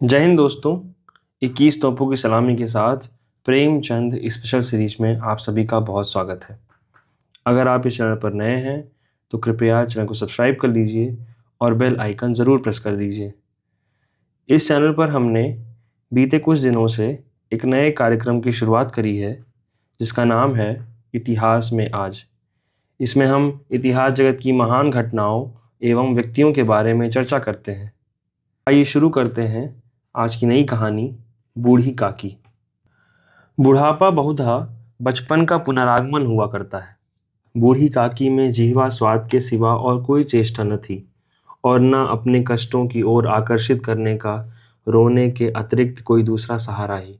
जय हिंद दोस्तों। 21 तोपों की सलामी के साथ प्रेमचंद स्पेशल सीरीज में आप सभी का बहुत स्वागत है। अगर आप इस चैनल पर नए हैं तो कृपया चैनल को सब्सक्राइब कर लीजिए और बेल आइकन ज़रूर प्रेस कर दीजिए। इस चैनल पर हमने बीते कुछ दिनों से एक नए कार्यक्रम की शुरुआत करी है जिसका नाम है इतिहास में आज। इसमें हम इतिहास जगत की महान घटनाओं एवं व्यक्तियों के बारे में चर्चा करते हैं। आइए शुरू करते हैं आज की नई कहानी, बूढ़ी काकी। बुढ़ापा बहुधा बचपन का पुनरागमन हुआ करता है। बूढ़ी काकी में जिह्वा स्वाद के सिवा और कोई चेष्टा न थी और न अपने कष्टों की ओर आकर्षित करने का रोने के अतिरिक्त कोई दूसरा सहारा ही।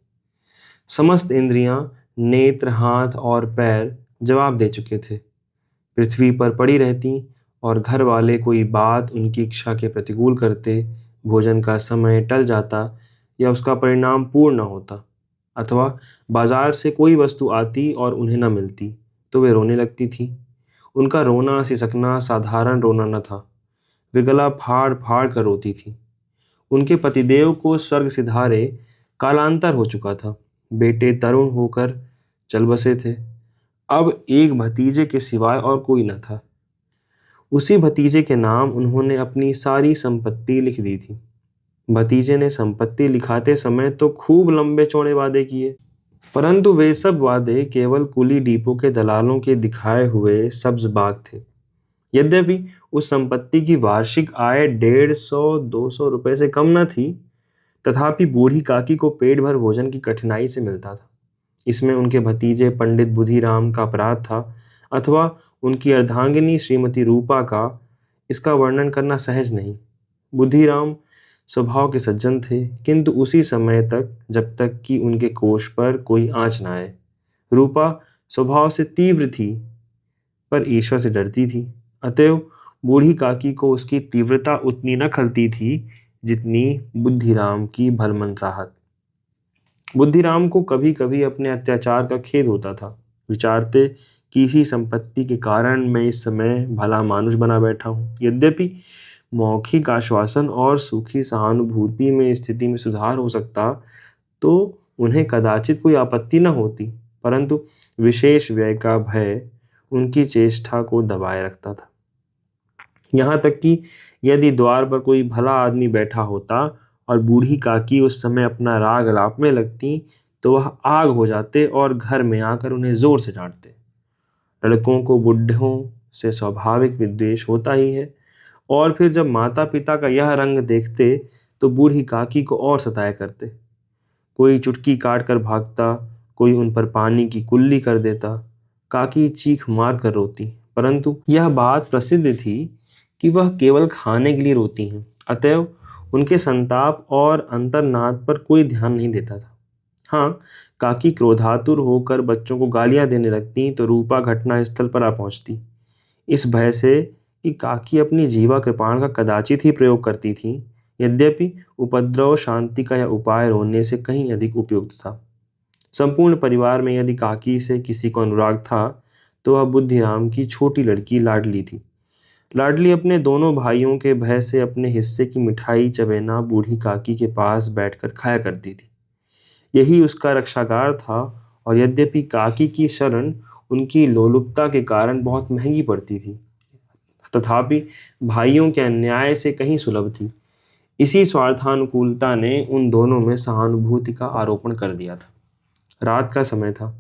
समस्त इंद्रियां, नेत्र, हाथ और पैर जवाब दे चुके थे। पृथ्वी पर पड़ी रहती और घर वाले कोई बात उनकी इच्छा के प्रतिकूल करते, भोजन का समय टल जाता या उसका परिणाम पूर्ण न होता, अथवा बाजार से कोई वस्तु आती और उन्हें न मिलती तो वे रोने लगती थी। उनका रोना सिसकना साधारण रोना न था, वे गला फाड़ फाड़ कर रोती थी। उनके पतिदेव को स्वर्ग सिधारे कालांतर हो चुका था। बेटे तरुण होकर चल बसे थे। अब एक भतीजे के सिवाय और कोई न था। उसी भतीजे के नाम उन्होंने अपनी सारी संपत्ति लिख दी थी। भतीजे ने संपत्ति लिखाते समय तो खूब लंबे चौड़े वादे किए, परंतु वे सब वादे केवल कुली डिपो के दलालों के दिखाए हुए सब्ज बाग थे। यद्यपि उस संपत्ति की वार्षिक आय 150-200 रुपए से कम न थी, तथापि बूढ़ी काकी को पेट भर भोजन की कठिनाई से मिलता था। इसमें उनके भतीजे पंडित बुधिराम का अपराध था अथवा उनकी अर्धांगिनी श्रीमती रूपा का, इसका वर्णन करना सहज नहीं। बुधिराम स्वभाव के सज्जन थे, किंतु उसी समय तक जब तक कि उनके कोष पर कोई आँच न आए। रूपा स्वभाव से तीव्र थी पर ईश्वर से डरती थी, अतएव बूढ़ी काकी को उसकी तीव्रता उतनी न खलती थी जितनी बुद्धिराम की भलमनसाहट। बुद्धिराम को कभी कभी अपने अत्याचार का खेद होता था। विचारते कि इसी संपत्ति के कारण मैं इस समय भला मानुष बना बैठा हूँ। यद्यपि मौखिक आश्वासन और सूखी सहानुभूति में स्थिति में सुधार हो सकता तो उन्हें कदाचित कोई आपत्ति न होती, परंतु विशेष व्यय का भय उनकी चेष्टा को दबाए रखता था। यहाँ तक कि यदि द्वार पर कोई भला आदमी बैठा होता और बूढ़ी काकी उस समय अपना राग अलापने लगती तो वह आग हो जाते और घर में आकर उन्हें जोर से डांटते। लड़कों को बुढ़ों से स्वाभाविक विद्वेष होता ही है, और फिर जब माता पिता का यह रंग देखते तो बूढ़ी काकी को और सताया करते। कोई चुटकी काट कर भागता, कोई उन पर पानी की कुल्ली कर देता। काकी चीख मार कर रोती, परंतु यह बात प्रसिद्ध थी कि वह केवल खाने के लिए रोती हैं, अतएव उनके संताप और अंतर्नाद पर कोई ध्यान नहीं देता था। हाँ, काकी क्रोधातुर होकर बच्चों को गालियां देने लगती तो रूपा घटना स्थल पर आ पहुंचती, इस भय से कि काकी अपनी जीवा कृपाण का कदाचित ही प्रयोग करती थी। यद्यपि उपद्रव शांति का यह उपाय रोने से कहीं अधिक उपयुक्त था। संपूर्ण परिवार में यदि काकी से किसी को अनुराग था तो वह बुद्धिराम की छोटी लड़की लाडली थी। लाडली अपने दोनों भाइयों के भय से अपने हिस्से की मिठाई चबेना बूढ़ी काकी के पास बैठकर खाया करती थी। यही उसका रक्षागार था, और यद्यपि काकी की शरण उनकी लोलुपता के कारण बहुत महंगी पड़ती थी, तथापि भाइयों के अन्याय से कहीं सुलभ थी। इसी स्वार्थानुकूलता ने उन दोनों में सहानुभूति का आरोपण कर दिया था। रात का समय था।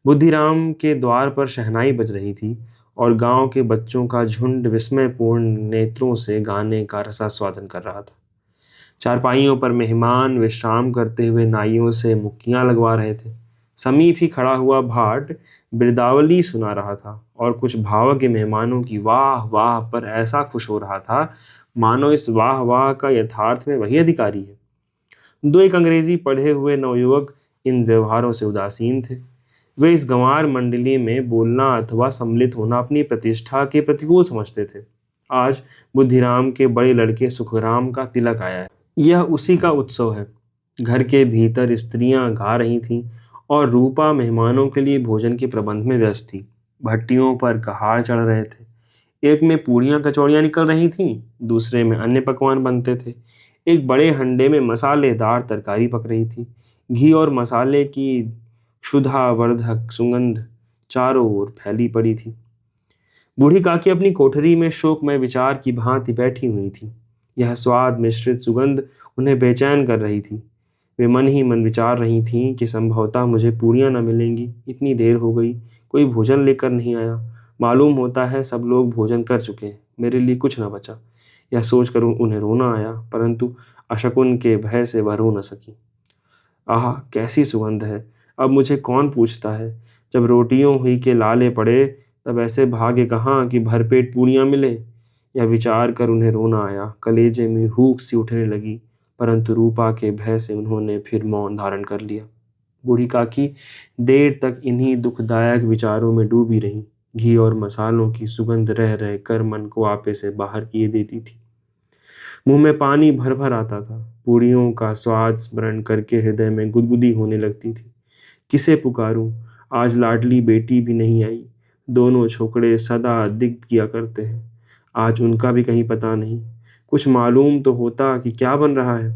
बुद्धिराम के द्वार पर शहनाई बज रही थी और गांव के बच्चों का झुंड विस्मयपूर्ण नेत्रों से गाने का रसास्वादन कर रहा था। चारपाइयों पर मेहमान विश्राम करते हुए नाइयों से मुक्कियां लगवा रहे थे। समीप ही खड़ा हुआ भाट बिरदावली सुना रहा था और कुछ भावज्ञ मेहमानों की वाह वाह पर ऐसा खुश हो रहा था मानो इस वाह वाह का यथार्थ में वही अधिकारी है। दो एक अंग्रेजी पढ़े हुए नवयुवक इन व्यवहारों से उदासीन थे। वे इस गंवार मंडली में बोलना अथवा सम्मिलित होना अपनी प्रतिष्ठा के प्रतिकूल समझते थे। आज बुद्धिराम के बड़े लड़के सुखराम का तिलक आया है। यह उसी का उत्सव है। घर के भीतर स्त्रियां गा रही थीं और रूपा मेहमानों के लिए भोजन के प्रबंध में व्यस्त थी। भट्टियों पर कहार चढ़ रहे थे। एक में पूड़ियां कचौड़ियां निकल रही थीं, दूसरे में अन्य पकवान बनते थे। एक बड़े हंडे में मसालेदार तरकारी पक रही थी। घी और मसाले की क्षुधावर्धक सुगंध चारों ओर फैली पड़ी थी। बूढ़ी काकी अपनी कोठरी में शोकमय विचार की भांति बैठी हुई थी। यह स्वाद मिश्रित सुगंध उन्हें बेचैन कर रही थी। वे मन ही मन विचार रही थीं कि संभवतः मुझे पूरियां न मिलेंगी। इतनी देर हो गई, कोई भोजन लेकर नहीं आया। मालूम होता है सब लोग भोजन कर चुके हैं, मेरे लिए कुछ न बचा। यह सोचकर उन्हें रोना आया, परंतु अशकुन के भय से वह रो न सकी। आह, कैसी सुगंध है! अब मुझे कौन पूछता है? जब रोटियों हुई के लाले पड़े तब ऐसे भाग्य कहाँ कि भरपेट पूरियां मिले। यह विचार कर उन्हें रोना आया। कलेजे में हूक सी उठने लगी, परंतु रूपा के भय से उन्होंने फिर मौन धारण कर लिया। बूढ़ी काकी देर तक इन्हीं दुखदायक विचारों में डूबी रही। घी और मसालों की सुगंध रह रह कर मन को आपे से बाहर किए देती थी। मुंह में पानी भर भर आता था। पूरियों का स्वाद स्मरण करके हृदय में गुदगुदी होने लगती थी। किसे पुकारूं? आज लाडली बेटी भी नहीं आई। दोनों छोकरे सदा दिग्ध किया करते हैं, आज उनका भी कहीं पता नहीं। कुछ मालूम तो होता कि क्या बन रहा है।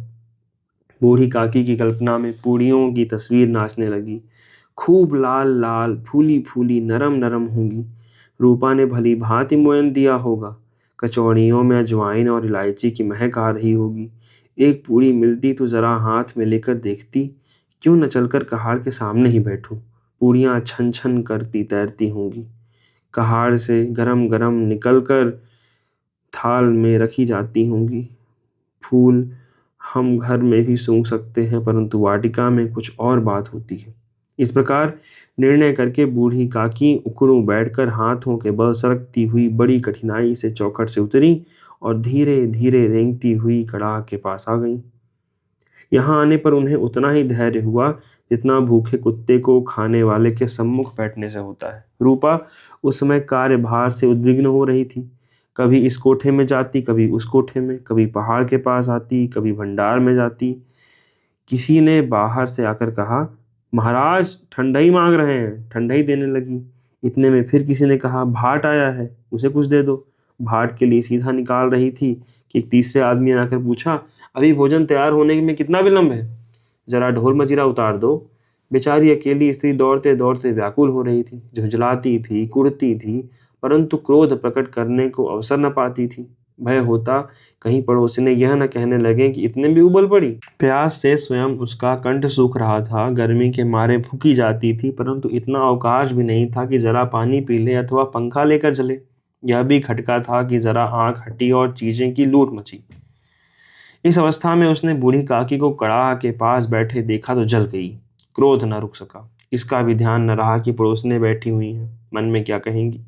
बूढ़ी काकी की कल्पना में पूड़ियों की तस्वीर नाचने लगी। खूब लाल लाल, फूली फूली, नरम नरम होंगी। रूपा ने भली भांति मोयन दिया होगा। कचौड़ियों में अजवाइन और इलायची की महक आ रही होगी। एक पूड़ी मिलती तो जरा हाथ में लेकर देखती। क्यों न चलकर कहाड़ के सामने ही बैठूं। पूड़ियां छन छन करती तैरती होंगी। कहाड़ से गरम गरम निकलकर थाल में रखी जाती होंगी। फूल हम घर में भी सूंघ सकते हैं, परंतु वाटिका में कुछ और बात होती है। इस प्रकार निर्णय करके बूढ़ी काकी उकड़ू बैठकर हाथों के बल सरकती हुई बड़ी कठिनाई से चौखट से उतरी और धीरे धीरे रेंगती हुई कड़ाह के पास आ गई। यहाँ आने पर उन्हें उतना ही धैर्य हुआ जितना भूखे कुत्ते को खाने वाले के सम्मुख बैठने से होता है। रूपा उस समय कार्यभार से उद्विग्न हो रही थी। कभी इस कोठे में जाती, कभी उस कोठे में, कभी पहाड़ के पास आती, कभी भंडार में जाती। किसी ने बाहर से आकर कहा, महाराज ठंडई मांग रहे हैं। ठंडई देने लगी। इतने में फिर किसी ने कहा, भाट आया है, उसे कुछ दे दो। भाट के लिए सीधा निकाल रही थी कि एक तीसरे आदमी ने आकर पूछा, अभी भोजन तैयार होने में कितना विलंब है? जरा ढोल मजीरा उतार दो। बेचारी अकेली स्त्री दौड़ते दौड़ते व्याकुल हो रही थी, झुंझलाती थी, कुढ़ती थी, परंतु क्रोध प्रकट करने को अवसर न पाती थी। भय होता कहीं पड़ोसिने यह न कहने लगे कि इतने भी उबल पड़ी। प्यास से स्वयं उसका कंठ सूख रहा था, गर्मी के मारे फूकी जाती थी, परंतु इतना अवकाश भी नहीं था कि जरा पानी पी ले अथवा पंखा लेकर चले। यह भी खटका था कि जरा आंख हटी और चीजें की लूट मची। इस अवस्था में उसने बूढ़ी काकी को कड़ाह के पास बैठे देखा तो जल गई। क्रोध न रुक सका। इसका भी ध्यान न रहा कि पड़ोसने बैठी हुई हैं। मन में क्या कहेंगी?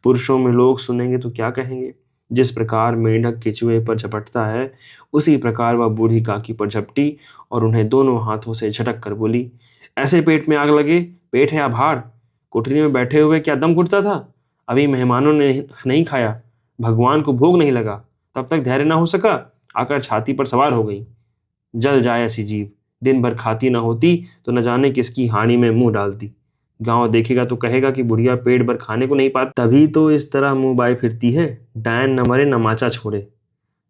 पुरुषों में लोग सुनेंगे तो क्या कहेंगे? जिस प्रकार मेंढक केचुए पर झपटता है, उसी प्रकार वह बूढ़ी काकी पर झपटी और उन्हें दोनों हाथों से झटक कर बोली, ऐसे पेट में आग लगे? पेट है या भाड़? कोठरी में बैठे हुए क्या दम घुटता था? अभी मेहमानों ने नहीं खाया, भगवान को भोग नहीं लगा, तब तक धैर्य न हो सका, आकर छाती पर सवार हो गई। जल जाए ऐसी जीव, दिन भर खाती न होती तो न जाने किसकी हानि में मुंह डालती। गांव देखेगा तो कहेगा कि बुढ़िया पेट भर खाने को नहीं पाती, तभी तो इस तरह मुंह बाए फिरती है। डायन न मरे न माचा छोड़े,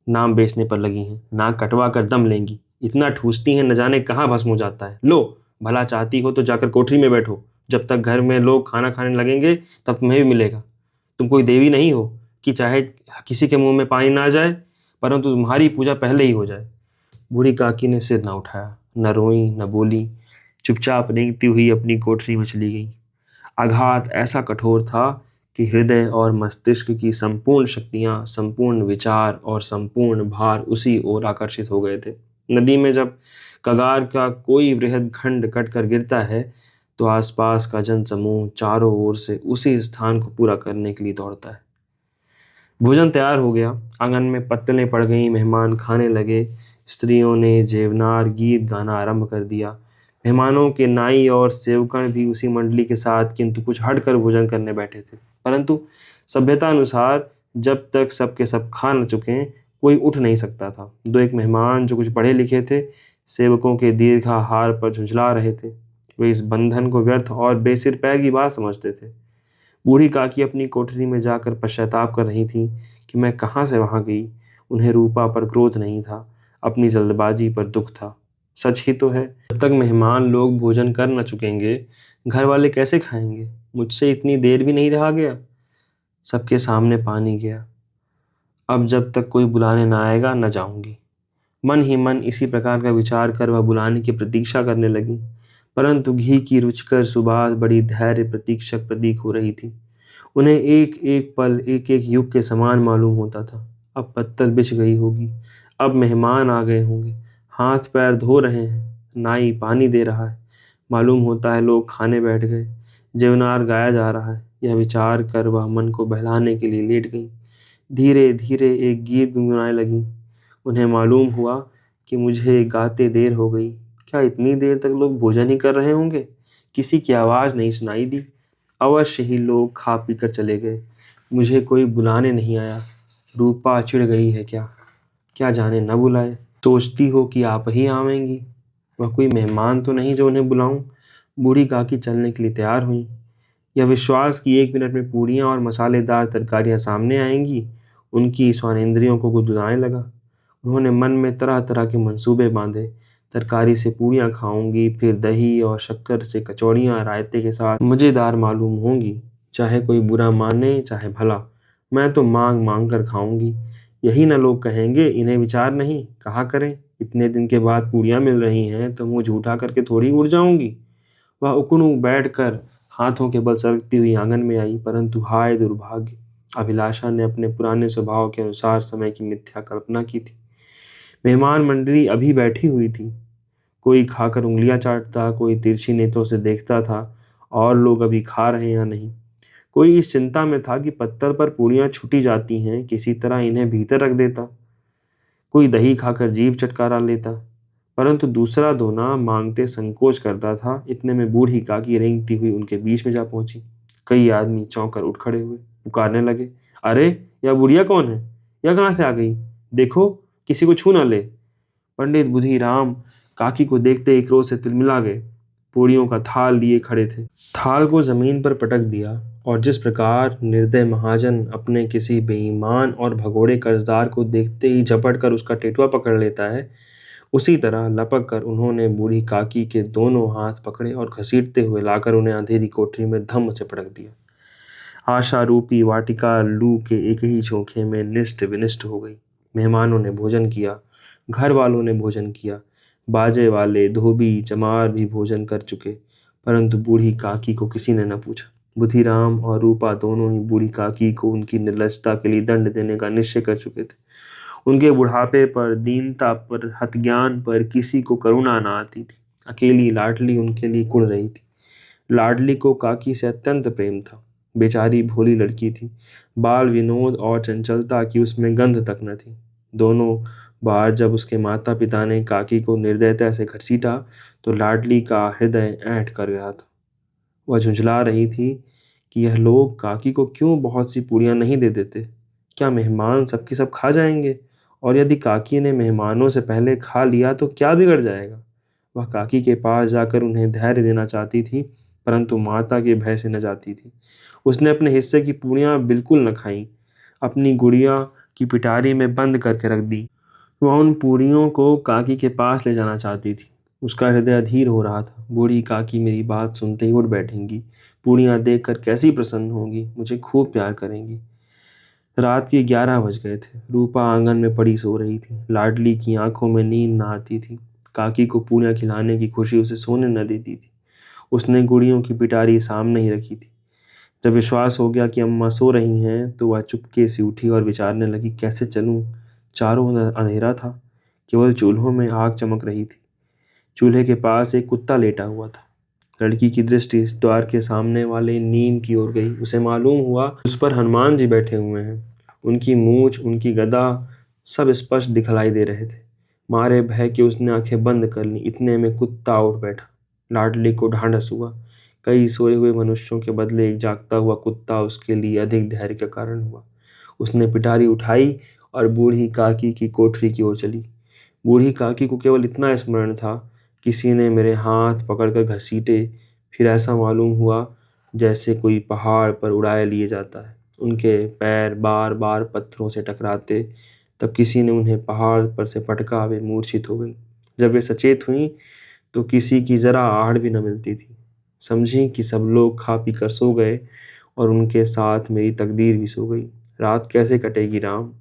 नाम बेचने पर लगी हैं, नाक कटवा कर दम लेंगी। इतना ठूसती हैं न जाने कहाँ भस्म हो जाता है। लो, भला चाहती हो तो जाकर कोठरी में बैठो। जब तक घर में लोग खाना खाने लगेंगे तब तुम्हें भी मिलेगा। तुम कोई देवी नहीं हो कि चाहे किसी के मुंह में पानी ना जाए, परंतु तुम्हारी पूजा पहले ही हो जाए। बूढ़ी काकी ने सिर न उठाया, न रोई न बोली, चुपचाप रेंगती हुई अपनी कोठरी में चली गई। आघात ऐसा कठोर था कि हृदय और मस्तिष्क की संपूर्ण शक्तियां, संपूर्ण विचार और संपूर्ण भार उसी ओर आकर्षित हो गए थे। नदी में जब कगार का कोई वृहद खंड कटकर गिरता है तो आसपास का जन समूह चारों ओर से उसी स्थान को पूरा करने के लिए दौड़ता है। भोजन तैयार हो गया। आंगन में पत्तलें पड़ गईं, मेहमान खाने लगे। स्त्रियों ने जेवनार गीत गाना आरंभ कर दिया। मेहमानों के नाई और सेवकण भी उसी मंडली के साथ किंतु कुछ हटकर भोजन करने बैठे थे, परंतु सभ्यता अनुसार जब तक सबके सब खा न चुके कोई उठ नहीं सकता था। दो एक मेहमान जो कुछ पढ़े लिखे थे, सेवकों के दीर्घाहार पर झुंझला रहे थे। वे इस बंधन को व्यर्थ और बेसिर पैर की बात समझते थे। बूढ़ी काकी अपनी कोठरी में जाकर पश्चाताप कर रही थी कि मैं कहाँ से वहां गई। उन्हें रूपा पर क्रोध नहीं था, अपनी जल्दबाजी पर दुख था। सच ही तो है, जब तक मेहमान लोग भोजन कर न चुकेंगे घर वाले कैसे खाएंगे। मुझसे इतनी देर भी नहीं रहा गया। सबके सामने पानी गया। अब जब तक कोई बुलाने न आएगा न जाऊंगी। मन ही मन इसी प्रकार का विचार कर वह बुलाने की प्रतीक्षा करने लगी। परंतु घी की रुचिकर सुबास बड़ी धैर्य प्रतीक्षक प्रतीक हो रही थी। उन्हें एक एक पल एक एक युग के समान मालूम होता था। अब पत्तल बिछ गई होगी। अब मेहमान आ गए होंगे। हाथ पैर धो रहे हैं। नाई पानी दे रहा है। मालूम होता है लोग खाने बैठ गए। जेवनार गाया जा रहा है। यह विचार कर वह मन को बहलाने के लिए लेट गई। धीरे धीरे एक गीत गुनगुनाने लगी। उन्हें मालूम हुआ कि मुझे गाते देर हो गई। क्या इतनी देर तक लोग भोजन ही कर रहे होंगे। किसी की आवाज़ नहीं सुनाई दी। अवश्य ही लोग खा पी कर चले गए। मुझे कोई बुलाने नहीं आया। रूपा चिढ़ गई है क्या। क्या जाने न बुलाए। सोचती हो कि आप ही आवेंगी। वह कोई मेहमान तो नहीं जो उन्हें बुलाऊं। बूढ़ी काकी चलने के लिए तैयार हुई। यह विश्वास कि 1 मिनट में पूड़ियाँ और मसालेदार तरकारियाँ सामने आएंगी उनकी स्वानेंद्रियों को गुदगुदाने लगा। उन्होंने मन में तरह तरह के मंसूबे बांधे। तरकारी से पूड़ियाँ खाऊंगी, फिर दही और शक्कर से कचौड़ियाँ रायते के साथ मज़ेदार मालूम होंगी। चाहे कोई बुरा माने चाहे भला, मैं तो मांग मांग कर खाऊंगी। यही न लोग कहेंगे इन्हें विचार नहीं। कहा करें, इतने दिन के बाद पूड़ियाँ मिल रही हैं तो मुँह झूठा करके थोड़ी उड़ जाऊंगी। वह उकड़ू बैठकर हाथों के बल सरकती हुई आंगन में आई। परंतु हाय दुर्भाग्य, अभिलाषा ने अपने पुराने स्वभाव के अनुसार समय की मिथ्या कल्पना की थी। मेहमान मंडली अभी बैठी हुई थी। कोई खाकर उंगलियां चाटता, कोई तिरछी नेत्रों से देखता था और लोग अभी खा रहे हैं या नहीं। कोई इस चिंता में था कि पत्तल पर पूड़ियां छुटी जाती हैं, किसी तरह इन्हें भीतर रख देता। कोई दही खाकर जीभ चटकारा लेता। परंतु दूसरा दोना मांगते संकोच करता था। इतने में बूढ़ी काकी रेंगती हुई उनके बीच में जा पहुंची। कई आदमी चौंक कर उठ खड़े हुए, पुकारने लगे, अरे यह बुढ़िया कौन है। यह कहाँ से आ गई। देखो किसी को छू न ले। पंडित बुधिराम काकी को देखते ही क्रोध से तिलमिला गए। पूड़ियों का थाल लिए खड़े थे। थाल को जमीन पर पटक दिया और जिस प्रकार निर्दय महाजन अपने किसी बेईमान और भगोड़े कर्जदार को देखते ही झपट कर उसका टेटुआ पकड़ लेता है, उसी तरह लपक कर उन्होंने बूढ़ी काकी के दोनों हाथ पकड़े और घसीटते हुए लाकर उन्हें अंधेरी कोठरी में धम्म से पटक दिया। आशा रूपी वाटिका लू के एक ही झोंके में निष्ठ विनिष्ठ हो गई। मेहमानों ने भोजन किया। घर वालों ने भोजन किया। बाजे वाले, धोबी, चमार भी भोजन कर चुके। परंतु बूढ़ी काकी को किसी ने न पूछा। बुधिराम और रूपा दोनों ही बूढ़ी काकी को उनकी निर्लजता के लिए दंड देने का निश्चय कर चुके थे। उनके बुढ़ापे पर, दीनता पर, हतज्ञान पर किसी को करुणा न आती थी। अकेली लाडली उनके लिए कुढ़ रही थी। लाडली को काकी से अत्यंत प्रेम था। बेचारी भोली लड़की थी। बाल विनोद और चंचलता की उसमें गंध तक न थी। दोनों बार जब उसके माता पिता ने काकी को निर्दयता से घसीटा तो लाडली का हृदय ऐंठ कर गया था। वह झुंझला रही थी कि यह लोग काकी को क्यों बहुत सी पूड़ियाँ नहीं दे देते। क्या मेहमान सबके सब खा जाएंगे। और यदि काकी ने मेहमानों से पहले खा लिया तो क्या बिगड़ जाएगा। वह काकी के पास जाकर उन्हें धैर्य देना चाहती थी, परंतु माता के भय से न जाती थी। उसने अपने हिस्से की पूड़ियाँ बिल्कुल न खाईं। अपनी गुड़िया की पिटारी में बंद करके रख दी। वह उन पूड़ियों को काकी के पास ले जाना चाहती थी। उसका हृदय अधीर हो रहा था। बूढ़ी काकी मेरी बात सुनते ही उठ बैठेंगी। पूड़ियाँ देखकर कैसी प्रसन्न होंगी। मुझे खूब प्यार करेंगी। रात के 11 बज गए थे। रूपा आंगन में पड़ी सो रही थी। लाडली की आंखों में नींद न आती थी। काकी को पूड़ियाँ खिलाने की खुशी उसे सोने न देती थी। उसने गुड़ियों की पिटारी सामने ही रखी थी। जब विश्वास हो गया कि अम्मा सो रही हैं तो वह चुपके से उठी और विचारने लगी, कैसे चलूं। चारों ओर अंधेरा था। केवल चूल्हों में आग चमक रही थी। चूल्हे के पास एक कुत्ता लेटा हुआ था। लड़की की दृष्टि इस द्वार के सामने वाले नीम की ओर गई। उसे मालूम हुआ उस पर हनुमान जी बैठे हुए हैं। उनकी मूछ, उनकी गदा सब स्पष्ट दिखलाई दे रहे थे। मारे भय के उसने आंखें बंद कर ली। इतने में कुत्ता उठ बैठा। लाडली को ढांढस हुआ। कई सोए हुए मनुष्यों के बदले एक जागता हुआ कुत्ता उसके लिए अधिक धैर्य का कारण हुआ। उसने पिटारी उठाई और बूढ़ी काकी की कोठरी की ओर चली। बूढ़ी काकी को केवल इतना स्मरण था, किसी ने मेरे हाथ पकड़कर घसीटे। फिर ऐसा मालूम हुआ जैसे कोई पहाड़ पर उड़ाए लिए जाता है। उनके पैर बार बार पत्थरों से टकराते। तब किसी ने उन्हें पहाड़ पर से पटका, वे मूर्छित हो गई। जब वे सचेत हुई तो किसी की जरा आहट भी न मिलती थी। समझी कि सब लोग खा पी कर सो गए और उनके साथ मेरी तकदीर भी सो गई। रात कैसे कटेगी राम?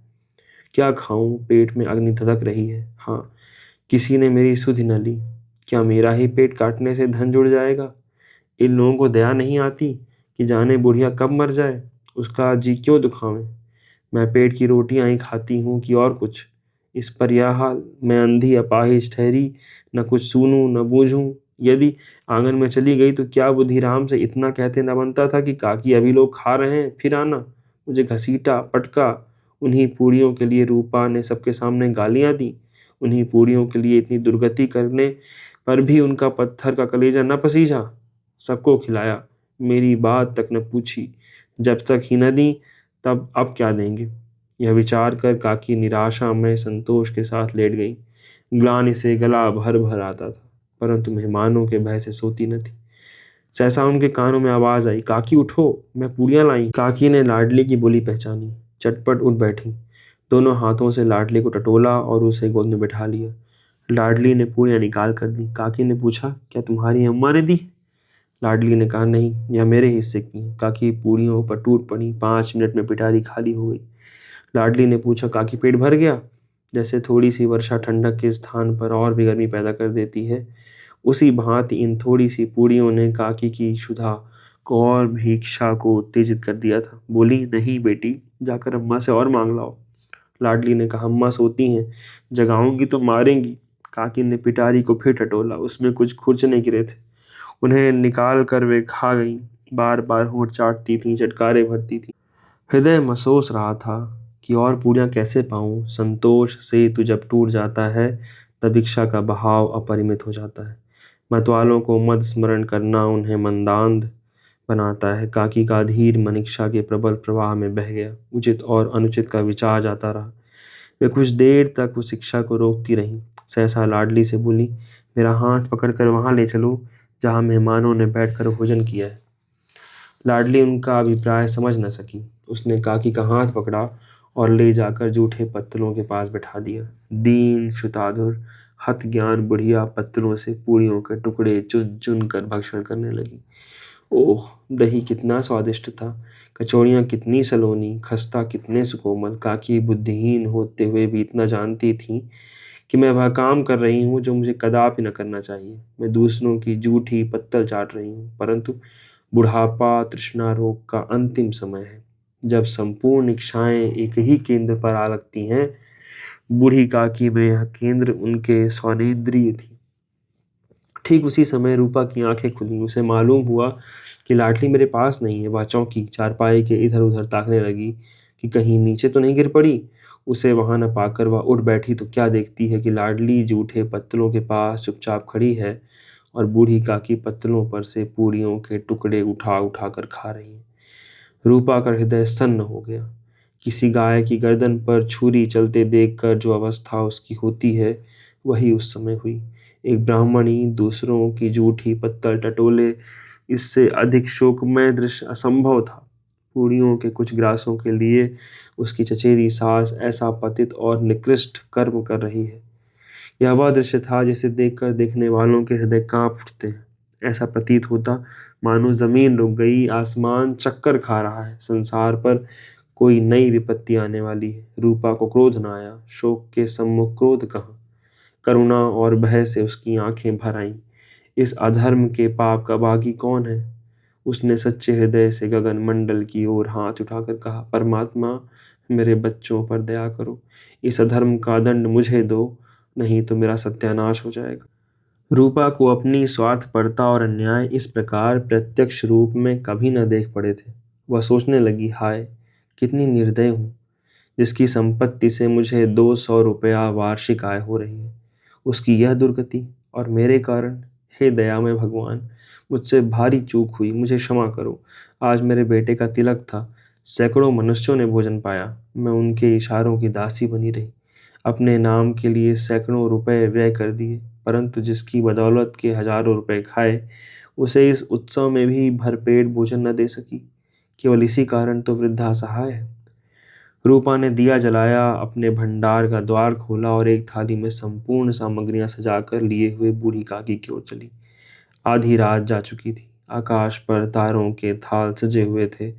क्या खाऊं? पेट में अग्नि धधक रही है। हाँ, किसी ने मेरी सुधि न ली। क्या मेरा ही पेट काटने से धन जुड़ जाएगा? इन लोगों को दया नहीं आती कि जाने बुढ़िया कब मर जाए, उसका जी क्यों दुखावें। मैं पेट की रोटियां ही खाती हूँ कि और कुछ। इस पर यह हाल, मैं अंधी अपाहिज ठहरी, न कुछ सूनूं न बूझूं। यदि आंगन में चली गई तो क्या बुद्धिराम से इतना कहते न बनता था कि काकी अभी लोग खा रहे हैं, फिर आना। मुझे घसीटा, पटका। उन्हीं पूड़ियों के लिए रूपा ने सबके सामने गालियां दी। उन्हीं पूड़ियों के लिए इतनी दुर्गति करने पर भी उनका पत्थर का कलेजा न पसीजा। सबको खिलाया, मेरी बात तक न पूछी। जब तक ही न दी तब अब क्या देंगे। यह विचार कर काकी निराशा में संतोष के साथ लेट गई। ग्लानि से गला भर भर आता था, परंतु मेहमानों के भय से सोती न थी। सहसा उनके कानों में आवाज आई, काकी उठो, मैं पूड़ियां लाई। काकी ने लाडली की बोली पहचानी, चटपट उठ बैठी। दोनों हाथों से लाडली को टटोला और उसे गोद में बिठा लिया। लाडली ने पूड़ियां निकाल कर दी। काकी ने पूछा, क्या तुम्हारी अम्मा ने दी? लाडली ने कहा, नहीं, यह मेरे हिस्से की है। काकी पूड़ियों पर टूट पड़ी। 5 मिनट में पिटारी खाली हो गई। लाडली ने पूछा, काकी पेट भर गया? जैसे थोड़ी सी वर्षा ठंडक के स्थान पर और भी गर्मी पैदा कर देती है, उसी भांति इन थोड़ी सी पूड़ियों ने काकी की क्षुधा को और भी इच्छा को उत्तेजित कर दिया था। बोली, नहीं बेटी, जाकर अम्मा से और मांग लाओ। लाडली ने कहा, अम्मा सोती हैं, जगाऊंगी तो मारेंगी। काकी ने पिटारी को फिर टटोला, उसमें कुछ खुरचने गिरे थे। उन्हें निकाल कर वे खा गईं। बार बार होंठ चाटती थीं, चटकारे भरती थीं। हृदय महसूस रहा था कि और पूरियां कैसे पाऊं। संतोष से तू जब टूट जाता है तब इच्छा का बहाव अपरिमित हो जाता है। मतवालों को मद स्मरण करना उन्हें मंदांध बनाता है। काकी का धीर मन इच्छा के प्रबल प्रवाह में बह गया। उचित और अनुचित का विचार जाता रहा। वे कुछ देर तक उस इच्छा को रोकती रहीं। सहसा लाडली से बोली, मेरा हाथ पकड़कर वहां ले चलो जहां मेहमानों ने बैठकर भोजन किया है। लाडली उनका अभिप्राय समझ न सकी। उसने काकी का हाथ पकड़ा और ले जाकर जूठे पत्तलों के पास बैठा दिया। दीन क्षुधातुर हत ज्ञान बुढ़िया पत्तलों से पूड़ियों के टुकड़े चुन चुन कर भक्षण करने लगी। ओह, दही कितना स्वादिष्ट था, कचौड़ियाँ कितनी सलोनी, खस्ता कितने सुकोमल। काकी बुद्धिहीन होते हुए भी इतना जानती थी कि मैं वह काम कर रही हूँ जो मुझे कदापि न करना चाहिए। मैं दूसरों की जूठी पत्तल चाट रही हूँ, परंतु बुढ़ापा तृष्णा रोग का अंतिम समय है, जब संपूर्ण इच्छाएं एक ही केंद्र पर आ लगती हैं। बूढ़ी काकी में यह केंद्र उनके स्वनेंद्रिय थी। ठीक उसी समय रूपा की आंखें खुली। उसे मालूम हुआ कि लाडली मेरे पास नहीं है। वह चौंकी, चारपाई के इधर उधर ताकने लगी कि कहीं नीचे तो नहीं गिर पड़ी। उसे वहां न पाकर वह उठ बैठी तो क्या देखती है कि लाडली जूठे पत्तलों के पास चुपचाप खड़ी है और बूढ़ी काकी पत्तलों पर से पूड़ियों के टुकड़े उठा उठा कर खा रही है। रूपा का हृदय सन्न हो गया। किसी गाय की गर्दन पर छुरी चलते देखकर जो अवस्था उसकी होती है, वही उस समय हुई। एक ब्राह्मणी दूसरों की जूठी पत्तल टटोले, इससे अधिक शोकमय दृश्य असंभव था। पूड़ियों के कुछ ग्रासों के लिए उसकी चचेरी सास ऐसा पतित और निकृष्ट कर्म कर रही है। यह वह दृश्य था जिसे देखकर देखने वालों के हृदय कांप उठते हैं। ऐसा प्रतीत होता मानो जमीन रुक गई, आसमान चक्कर खा रहा है, संसार पर कोई नई विपत्ति आने वाली है। रूपा को क्रोध न आया। शोक के सम्मुख क्रोध कहाँ, करुणा और भय से उसकी आंखें भर आईं। इस अधर्म के पाप का भागी कौन है? उसने सच्चे हृदय से गगन मंडल की ओर हाथ उठाकर कहा, परमात्मा, मेरे बच्चों पर दया करो। इस अधर्म का दंड मुझे दो, नहीं तो मेरा सत्यानाश हो जाएगा। रूपा को अपनी स्वार्थपरता और अन्याय इस प्रकार प्रत्यक्ष रूप में कभी न देख पड़े थे। वह सोचने लगी, हाय, कितनी निर्दय हूँ, जिसकी संपत्ति से मुझे 200 रुपया वार्षिक आय हो रही है। उसकी यह दुर्गति और मेरे कारण। हे दयामय भगवान, मुझसे भारी चूक हुई, मुझे क्षमा करो। आज मेरे बेटे का तिलक था। सैकड़ों मनुष्यों ने भोजन पाया, मैं उनके इशारों की दासी बनी रही। अपने नाम के लिए सैकड़ों रुपए व्यय कर दिए, परंतु जिसकी बदौलत के हजारों रुपए खाए, उसे इस उत्सव में भी भरपेट भोजन न दे सकी। केवल इसी कारण तो वृद्धा असहाय है। रूपा ने दिया जलाया, अपने भंडार का द्वार खोला और एक थाली में संपूर्ण सामग्रियां सजाकर लिए हुए बूढ़ी काकी की ओर चली। आधी रात जा चुकी थी। आकाश पर तारों के थाल सजे हुए थे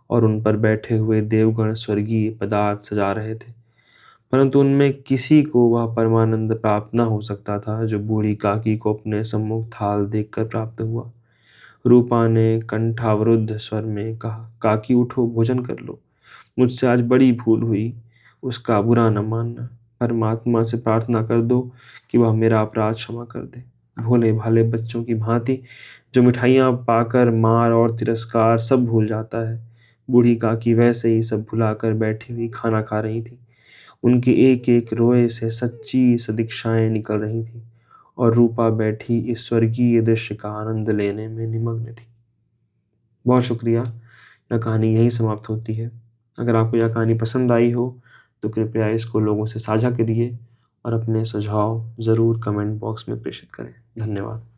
और उन पर बैठे हुए देवगण स्वर्गीय पदार्थ सजा रहे थे, परंतु उनमें किसी को वह परमानंद प्राप्त न हो सकता था जो बूढ़ी काकी को अपने सम्मुख थाल देखकर प्राप्त हुआ। रूपा ने कंठावरुद्ध स्वर में कहा, काकी उठो, भोजन कर लो। मुझसे आज बड़ी भूल हुई, उसका बुरा न मानना। परमात्मा से प्रार्थना कर दो कि वह मेरा अपराध क्षमा कर दे। भोले भाले बच्चों की भांति जो मिठाइयाँ पाकर मार और तिरस्कार सब भूल जाता है, बूढ़ी काकी वैसे ही सब भुलाकर बैठी हुई खाना खा रही थी। उनके एक एक रोए से सच्ची सदिक्षाएं निकल रही थी और रूपा बैठी इस स्वर्गीय दृश्य का आनंद लेने में निमग्न थी। बहुत शुक्रिया। यह कहानी यहीं समाप्त होती है। अगर आपको यह कहानी पसंद आई हो तो कृपया इसको लोगों से साझा करिए और अपने सुझाव ज़रूर कमेंट बॉक्स में प्रेषित करें। धन्यवाद।